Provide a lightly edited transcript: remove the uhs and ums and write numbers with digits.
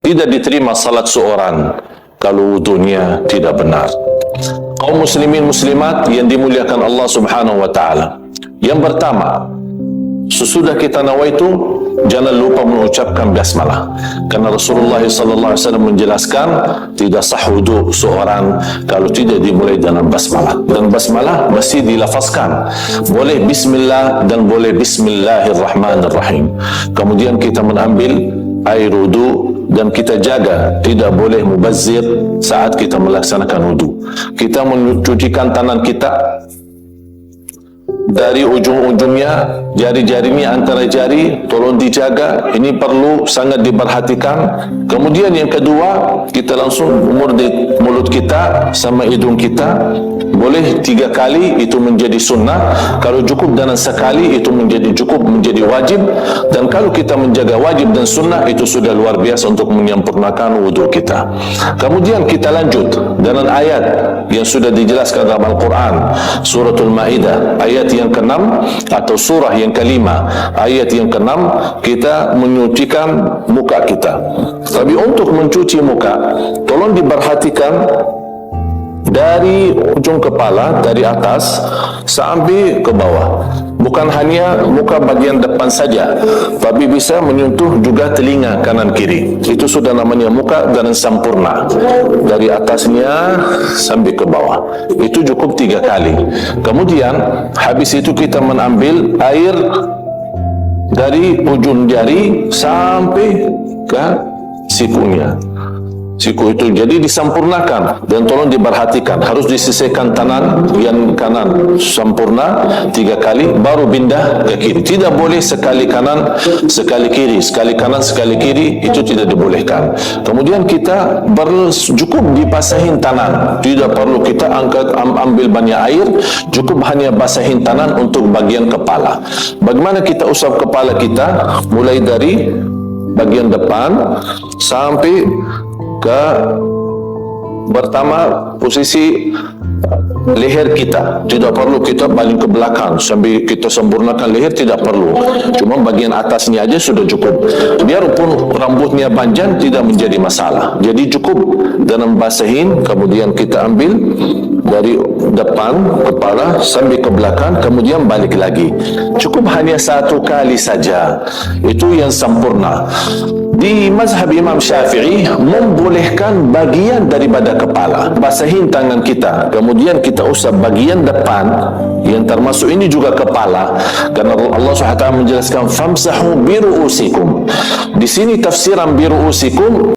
tidak diterima salat seorang kalau wudunya tidak benar. Kaum muslimin muslimat yang dimuliakan Allah Subhanahu wa taala. Yang pertama, sesudah kita nawaitu, jangan lupa mengucapkan basmalah. Karena Rasulullah sallallahu alaihi wasallam menjelaskan tidak sah wudu seorang kalau tidak dimulai dengan basmalah. Dan basmalah mesti dilafazkan. Boleh bismillah dan boleh bismillahirrahmanirrahim. Kemudian kita mengambil air wudu dan kita jaga tidak boleh mubazir saat kita melaksanakan wudu. Kita mencucikan tangan kita dari ujung-ujungnya, jari-jarinya antara jari, tolong dijaga, ini perlu sangat diperhatikan. Kemudian yang kedua, kita langsung murdi mulut kita sama hidung kita, boleh 3 kali, itu menjadi sunnah. Kalau cukup dengan sekali, itu menjadi cukup, menjadi wajib. Dan kalau kita menjaga wajib dan sunnah, itu sudah luar biasa untuk menyempurnakan wudhu kita. Kemudian kita lanjut dengan ayat yang sudah dijelaskan dalam Al-Quran, Suratul Ma'idah, ayat yang ke-6 atau surah yang ke-5, ayat yang ke-6, kita menyucikan muka kita. Tapi untuk mencuci muka, tolong diperhatikan dari ujung kepala, dari atas sampai ke bawah. Bukan hanya muka bagian depan saja, tapi bisa menyentuh juga telinga kanan kiri. Itu sudah namanya muka dengan sempurna. Dari atasnya sampai ke bawah. Itu cukup 3 kali. Kemudian habis itu kita mengambil air dari ujung jari sampai ke sikunya. Siku itu jadi disempurnakan, dan tolong diperhatikan harus disisihkan tangan yang kanan sempurna 3 kali baru pindah ke kiri. Tidak boleh sekali kanan sekali kiri, sekali kanan sekali kiri, itu tidak dibolehkan. Kemudian kita cukup dibasahin tangan, tidak perlu kita ambil banyak air, cukup hanya basahin tangan untuk bagian kepala. Bagaimana kita usap kepala kita? Mulai dari bagian depan sampai ke pertama posisi leher kita. Tidak perlu kita baling ke belakang sampai kita sempurnakan leher, tidak perlu. Cuma bagian atasnya aja sudah cukup. Biarpun rambutnya panjang tidak menjadi masalah. Jadi cukup dengan basahin, kemudian kita ambil dari depan kepala sampai ke belakang, kemudian balik lagi. Cukup hanya 1 kali saja. Itu yang sempurna. Di mazhab Imam Syafi'i membolehkan bagian daripada kepala. Basahin tangan kita, kemudian kita usap bagian depan yang termasuk ini juga kepala. Karena Allah SWT menjelaskan famsahu biru'usikum. Di sini tafsiran biru'usikum